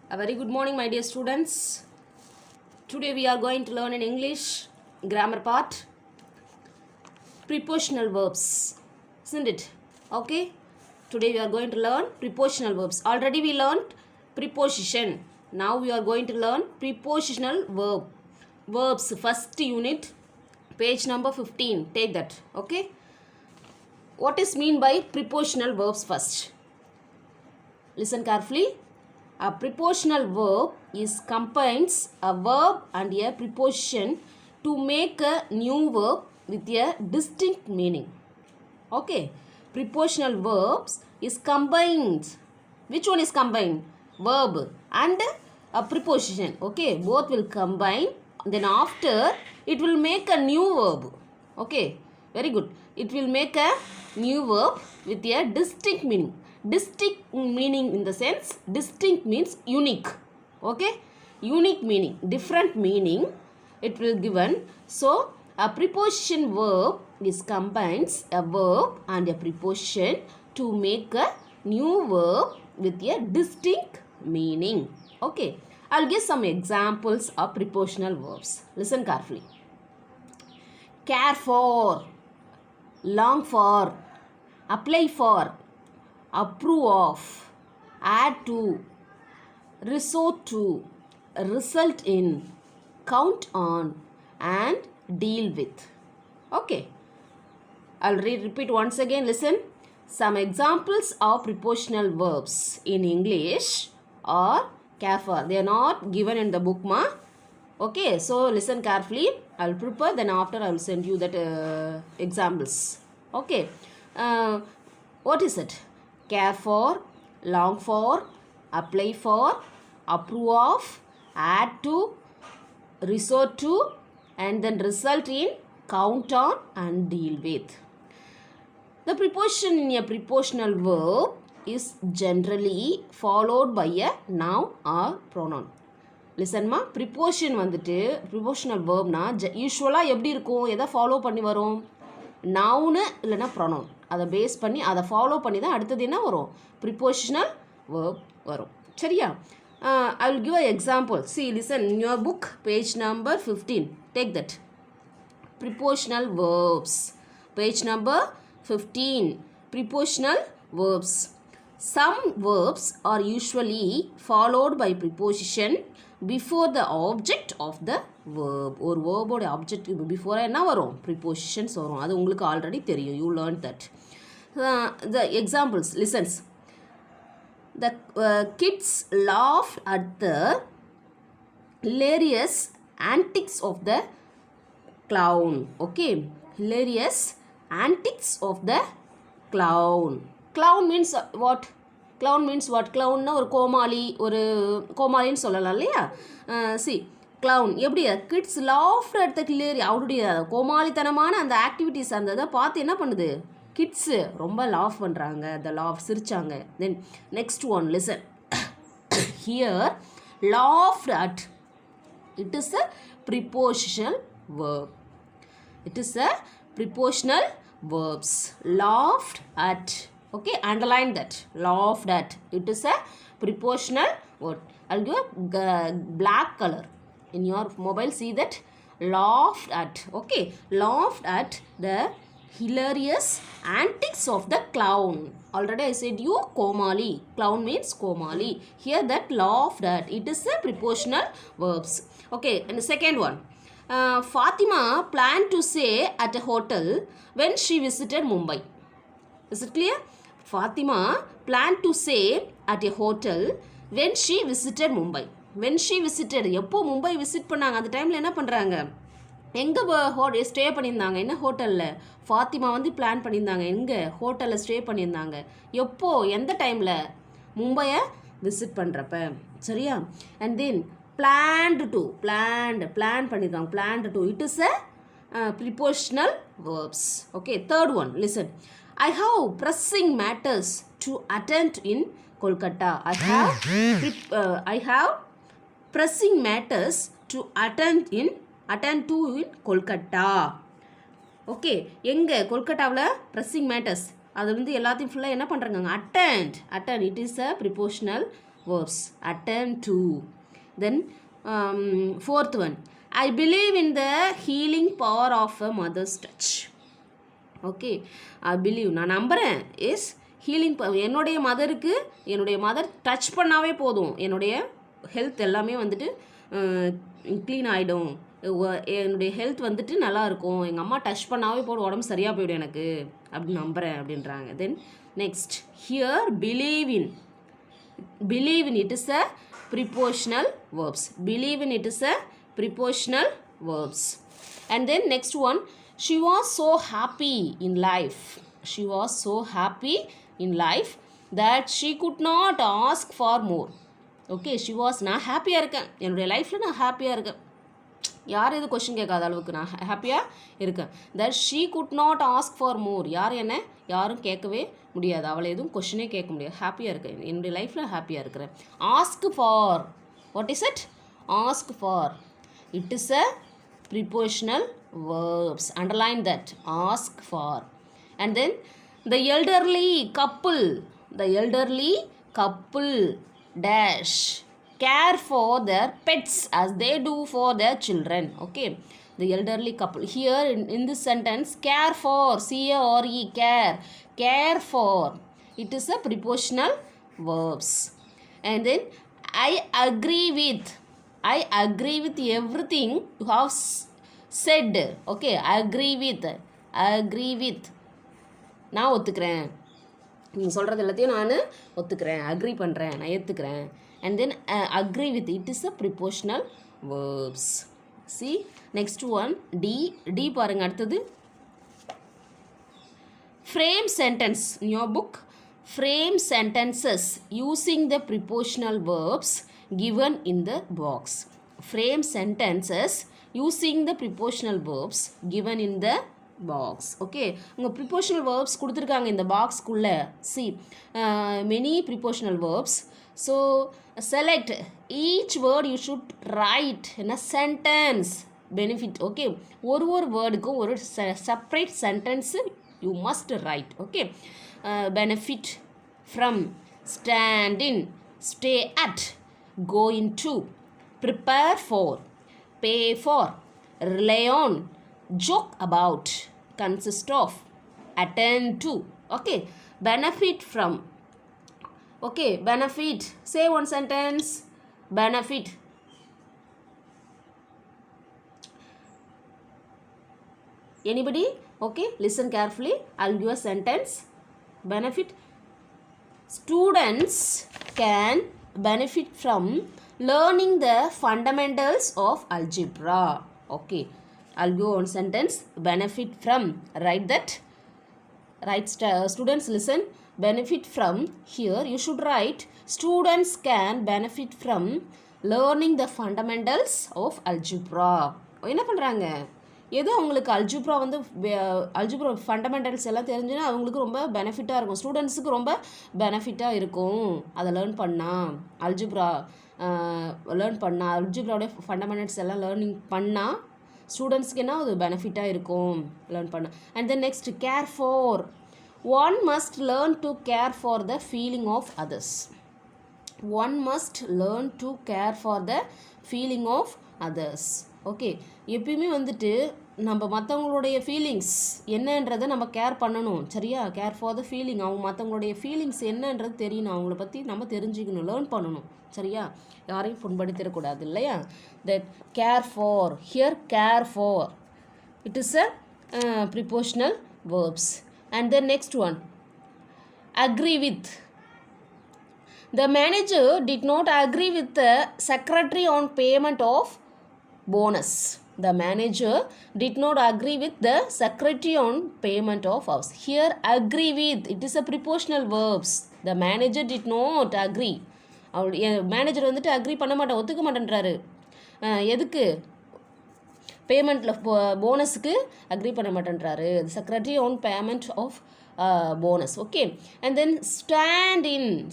A very good morning, my dear students. Today we are going to learn in English grammar part prepositional verbs, isn't it? Okay. Today we are going to learn prepositional verbs. Already we learned preposition. Now we are going to learn prepositional verbs. First unit, page number 15. Take that. Okay. What is mean by prepositional verbs first? Listen carefully. A prepositional verb combines a verb and a preposition to make a new verb with a distinct meaning. Okay. Prepositional verbs is combined. Which one is combined? Verb and a preposition. Okay. Both will combine. Then after it will make a new verb. Okay. Very good. It will make a new verb with a distinct meaning. Distinct meaning in the sense, distinct means unique. Okay. Unique meaning. Different meaning it will given. So a preposition verb is combines a verb and a preposition to make a new verb with a distinct meaning. Okay. I'll give some examples of prepositional verbs. Listen carefully. Care for, long for, apply for, approve of, add to, resort to, result in, count on, and deal with. Okay. I'll repeat once again. Listen. Some examples of prepositional verbs in English are care for. They are not given in the book, ma. Okay. So listen carefully. I'll prepare. Then after I will send you that examples. Okay. What is it? Care for, long for, apply for, approve of, add to, resort to, and then result in, count on, and deal with. The preposition in a prepositional verb is generally followed by a noun or pronoun. Listen ma, preposition வந்துட்டு prepositional verbனா யூசுவலாக எப்படி இருக்கும், எதை follow பண்ணி வரும், noun இல்லைனா pronoun, அதை base பண்ணி அதை ஃபாலோ பண்ணி தான் அடுத்தது என்ன வரும், ப்ரிப்போசிஷனல் வேர்ப் வரும். சரியா? I will give an example. See, listen, in your book, page number 15. Take that. Prepositional verbs. Page number 15. Prepositional verbs. Some verbs are usually followed by preposition before the object of the verb. ஒரு வேர்போட object பிஃபோராக என்ன வரும், prepositions வரும். அது உங்களுக்கு already தெரியும். You learn that. The examples, listens. The kids laugh at the hilarious antics of the clown. Okay. Hilarious antics of the clown. Clown means what? Clown means what? Clownna ஒரு கோமாளின்னு சொல்லலாம் இல்லையா? See, clown எப்படி kids laugh at the கிளேரி, அவருடைய கோமாளித்தனமான அந்த activities அந்த இதை பார்த்து என்ன பண்ணுது, கிட்ஸு ரொம்ப லாஃப் பண்ணுறாங்க, அந்த லாஃப் சிரிச்சாங்க. Then next one, listen. Here laughed at, it is a prepositional verb. It is a prepositional verbs. Laughed at. Okay, underline that. Laughed at. It is a prepositional word. I'll give a black color. In your mobile, see that. Laughed at. Okay, laughed at the hilarious antics of the clown. Already I said you Komali. Clown means Komali. Here that laughed at. It is a prepositional verbs. Okay, and the second one. Fatima planned to stay at a hotel when she visited Mumbai. Is it clear? Fatima planned to stay at a hotel when she visited Mumbai. When she visited, எப்போ Mumbai visit பண்ணாங்க, அந்த டைமில் என்ன பண்ணுறாங்க, எங்கே stay பண்ணியிருந்தாங்க, என்ன ஹோட்டலில், ஃபாத்திமா வந்து பிளான் பண்ணியிருந்தாங்க, எங்கே ஹோட்டலில் ஸ்டே பண்ணியிருந்தாங்க, எப்போ எந்த டைமில், மும்பையை விசிட் பண்ணுறப்ப. சரியா? And then planned to, plan பண்ணிருக்காங்க, planned to, it is a prepositional verbs. Okay, third one, listen. I have pressing matters to attend in Kolkata. I have pressing matters to attend to in Kolkata. Okay, எங்கே கொல்கட்டாவில் pressing matters, அது வந்து எல்லாத்தையும் ஃபுல்லாக என்ன பண்ணுறாங்க, attend, it is a prepositional verbs. Attend to. Then fourth one, I believe in the healing power of a mother's touch. Okay, I believe, நான் நம்புகிறேன், is healing. என்னுடைய மதருக்கு என்னுடைய மதர் டச் பண்ணாவே போதும், என்னுடைய ஹெல்த் எல்லாமே வந்துட்டு க்ளீன் ஆகிடும், என்னுடைய ஹெல்த் வந்துட்டு நல்லாயிருக்கும், எங்கள் அம்மா டச் பண்ணாவே போதும், உடம்பு சரியாக போய்டும் எனக்கு அப்படின்னு நம்புகிறேன் அப்படின்றாங்க. Then next, here believe in. Believe in it is a prepositional verbs. Believe in it is a prepositional verbs. And then next one, she was so happy in life. She was so happy in life that she could not ask for more. Okay, she was, நான் ஹாப்பியாக இருக்கேன், என்னுடைய லைஃப்பில் நான் ஹாப்பியாக இருக்கேன், யார் எது கொஷின் கேட்காத அளவுக்கு நான் ஹாப்பியாக இருக்கேன். That she could not ask for more. யாரும் கேட்கவே முடியாது, அவளை எதுவும் கொஷினே கேட்க முடியாது, ஹாப்பியாக இருக்கேன், என்னுடைய லைஃப்பில் ஹாப்பியாக இருக்கிறேன். Ask for, what is it? Ask for, it is a prepositional verbs. Underline that, ask for. And then the elderly couple dash care for their pets as they do for their children. Okay, the elderly couple here in this sentence, care for, C-A-R-E, care for, it is a prepositional verbs. And then I agree with everything you have said. Okay, agree with நான் ஒத்துக்கிறேன், நீங்கள் சொல்கிறது எல்லாத்தையும் நான் ஒத்துக்கிறேன், agri பண்ணுறேன், நான் ஏற்றுக்கிறேன். And then agree with, it is a prepositional verbs. See, next one, D பாருங்க அடுத்தது. Frame sentence. In your book, frame sentences using the prepositional verbs given in the box. Frame sentences using the prepositional verbs given in the box. Okay, உங்கள் prepositional verbs கொடுத்துருக்காங்க இந்த பாக்ஸ்க்குள்ளே. See, many prepositional verbs. So select each word you should write in a sentence. Benefit. Okay, ஒரு வேர்டுக்கும் ஒரு separate sentence you must write. Okay, benefit from, stand in, stay at, go into, prepare for, pay for, rely on, joke about, consist of, attend to. Okay, benefit from. Okay, benefit. Say one sentence. Benefit. Anybody? Okay, listen carefully. I'll give a sentence. Benefit. Students can benefit from learning the fundamentals of algebra. Okay, I'll give one sentence. Benefit from. Write that. Students, listen. Benefit from, here you should write, students can benefit from learning the fundamentals of algebra. என்ன பண்ணுறாங்க, ஏதோ அவங்களுக்கு algebra fundamentals எல்லாம் தெரிஞ்சுன்னா அவங்களுக்கு ரொம்ப பெனிஃபிட்டாக இருக்கும், ஸ்டூடெண்ட்ஸுக்கு ரொம்ப பெனிஃபிட்டாக இருக்கும் அதை லேர்ன் பண்ணால். அல்ஜிப்ராவோடைய ஃபண்டமெண்டல்ஸ் எல்லாம் லேர்னிங் பண்ணால் ஸ்டூடெண்ட்ஸ்க்கு என்ன அது பெனிஃபிட்டாக இருக்கும் லேர்ன் பண்ண. And then next, care for. One must learn to care for the feeling of others. One must learn to care for the feeling of others. Okay, எப்பயுமே வந்துட்டு நம்ம மற்றவங்களுடைய ஃபீலிங்ஸ் என்னன்றதை நம்ம கேர் பண்ணணும், சரியா? கேர் ஃபார் த ஃபீலிங், அவங்க மற்றவங்களுடைய ஃபீலிங்ஸ் என்னன்றது தெரியணும், அவங்கள பற்றி நம்ம தெரிஞ்சுக்கணும், லேர்ன் பண்ணணும், சரியா? யாரையும் புண்படுத்திடக்கூடாது, இல்லையா? That care for, here care for, it is a prepositional verbs. And the next one, agree with. The manager did not agree with the secretary on payment of bonus. The manager did not agree with the secretary on payment of house. Here agree with, it is a prepositional verbs. The manager did not agree. Manager வந்துட்டு agree பண்ண மாட்டேன், ஒத்துக்க மாட்டேன்றாரு. எதுக்கு? பேமெண்ட்டில் போனஸுக்கு agree பண்ண மாட்டேன்றாரு. Secretary on payment of bonus. Okay, and then stand in,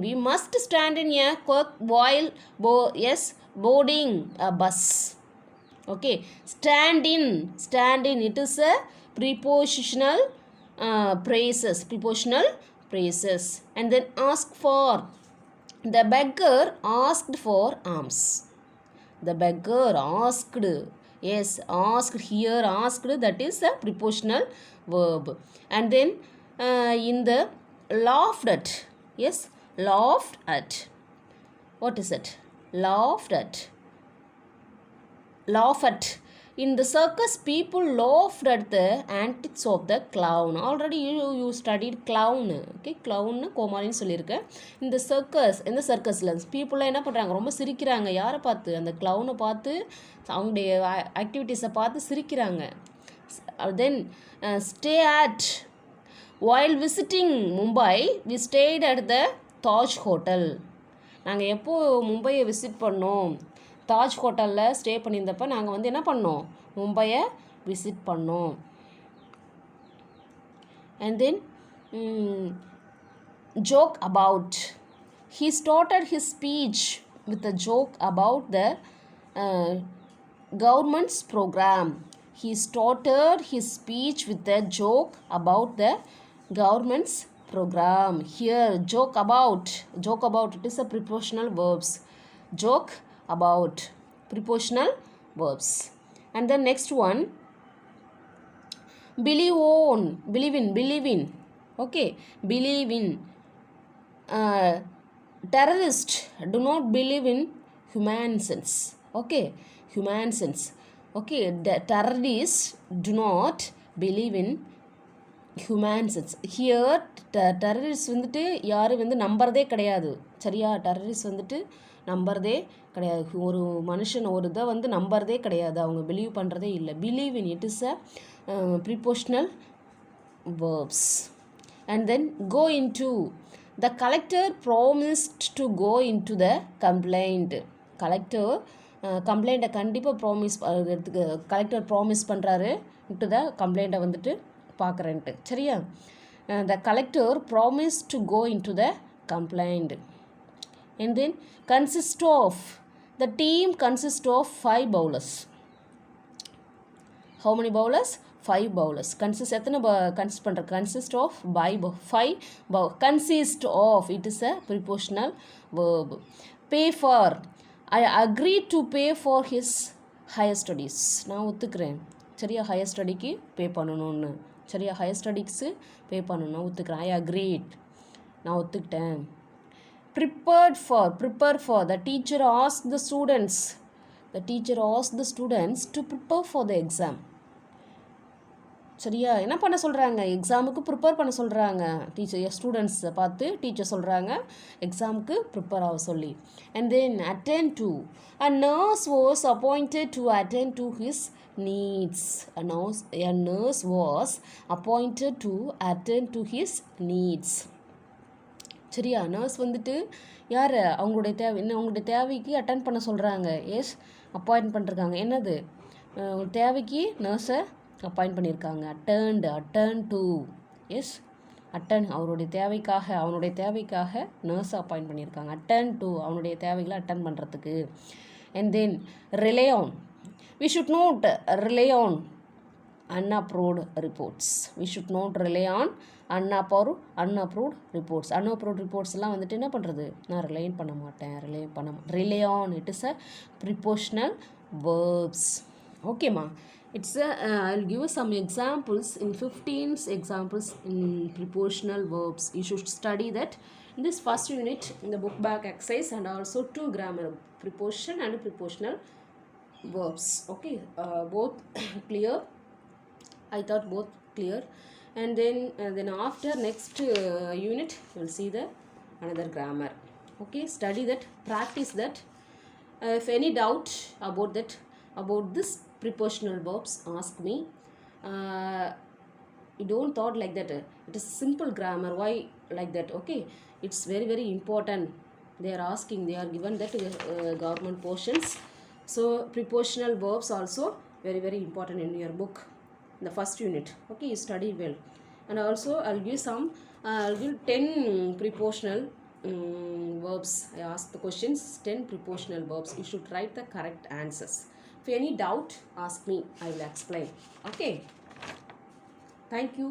we must stand in a clerk while boarding a bus. Okay, stand in, it is a prepositional phrases. And then ask for, The beggar asked for alms. The beggar asked. Yes, asked here, asked, that is a prepositional verb. And then in the laughed at. Yes, laughed at. What is it? Laughed at. Laugh at. In the circus, people laughed at the antics of the clown. Already you studied clown. Okay, clown கோமாளின்னு சொல்லியிருக்கேன். இந்த circus, எந்த சர்க்கஸில் பீப்புளெலாம் என்ன பண்ணுறாங்க, ரொம்ப சிரிக்கிறாங்க. யாரை பார்த்து? அந்த க்ளவுனை பார்த்து, அவங்களுடைய ஆக்டிவிட்டீஸை பார்த்து சிரிக்கிறாங்க. Then stay at. while visiting Mumbai, we stayed at the Taj Hotel. நாங்கள் எப்போது மும்பையை விசிட் பண்ணோம்? தாஜ் ஹோட்டலில் ஸ்டே பண்ணியிருந்தப்போ நாங்கள் வந்து என்ன பண்ணோம்? மும்பையை விசிட் பண்ணோம். And then joke about. He started his speech with a joke about the government's program. He started his speech with a joke about the government's program. Here, joke about. Joke about, it is a prepositional verbs. Joke about, prepositional verbs. And the next one, believe on. Believe in, believe in. Okay, believe in. Terrorists do not believe in human sense. Okay, human sense. Okay, the terrorists do not believe in human sense. Here terrorists வந்துட்டு யாரும் வந்து நம்புறதே கிடையாது. சரியா? terrorists வந்துட்டு நம்புறதே கிடையாது. ஒரு மனுஷன் ஒரு இதை வந்து நம்புறதே கிடையாது. அவங்க பிலீவ் பண்ணுறதே இல்லை. Believe in, it is a prepositional verbs. And then go into. The collector promised to go into the complaint. Collector கம்ப்ளைண்ட்டை கண்டிப்பாக ப்ராமிஸ் கலெக்டர் ப்ராமிஸ் பண்ணுறாரு இன்ட்டு த கம்ப்ளைண்ட்டை வந்துட்டு பார்க்குறேன்ட்டு. சரியா? The collector promise to go into the complaint. And then consist of. The team consist of 5 bowlers. How many bowlers? 5 bowlers. Consist எத்தனை consist பண்ணுற? Consist of 5 consist of, it is a prepositional verb. Pay for. I agreed to pay for his higher studies. நான் ஒத்துக்கிறேன். சரியா? Higher ஸ்டடிக்கு பே பண்ணணும்னு. சரியா? Higher ஸ்டடிக்ஸு பே பண்ணணும். நான் ஒத்துக்கிறேன். ஐ அக்ரீட், நான் ஒத்துக்கிட்டேன். Prepared for. Prepare for. The teacher ask the students. The teacher ask the students to prepare for the exam. சரியா? என்ன பண்ண சொல்கிறாங்க? எக்ஸாமுக்கு ப்ரிப்பேர் பண்ண சொல்கிறாங்க. டீச்சர் ஸ்டூடெண்ட்ஸை பார்த்து டீச்சர் சொல்கிறாங்க எக்ஸாமுக்கு ப்ரிப்பேர் ஆக சொல்லி. And then attend to. A nurse was appointed to attend to his needs. A nurse was appointed to attend to his needs. சரியா? நர்ஸ் வந்துட்டு யார்? அவங்களுடைய அவங்களுடைய தேவைக்கு அட்டன் பண்ண சொல்கிறாங்க. எஸ், அப்பாயிண்ட் பண்ணிருக்காங்க. என்னது? தேவைக்கு நர்ஸை அப்பாயிண்ட் பண்ணியிருக்காங்க. Attend to. எஸ், அட்டன், அவனுடைய தேவைக்காக நர்ஸை அப்பாயிண்ட் பண்ணியிருக்காங்க. அட்டன் டு, அவனுடைய தேவைகளை அட்டன் பண்ணுறதுக்கு. And then relay on. We should not rely on unapproved reports. We should not rely on unapproved reports. Unapproved reportsலாம் வந்துட்டு என்ன பண்ணுறது? நான் ரிலை பண்ண மாட்டேன். Relay on, it is a prepositional verbs. ஓகேம்மா? It's I'll give you some examples in 15 examples in prepositional verbs. You should study that in this first unit in the book back exercise, and also 2 grammar, preposition and prepositional verbs. Okay, both clear. I thought both clear. And then after next unit we'll see the another grammar. Okay, study that, practice that. If any doubt about this prepositional verbs, ask me. You don't thought like that. It is simple grammar. Why like that? Okay, it's very very important. They are asking, they are given that government portions. So prepositional verbs also very very important in your book in the first unit. Okay, you study well. And also I'll give 10 prepositional verbs. I ask the questions, 10 prepositional verbs. You should write the correct answers. If any doubt, ask me, I will explain. Okay, thank you.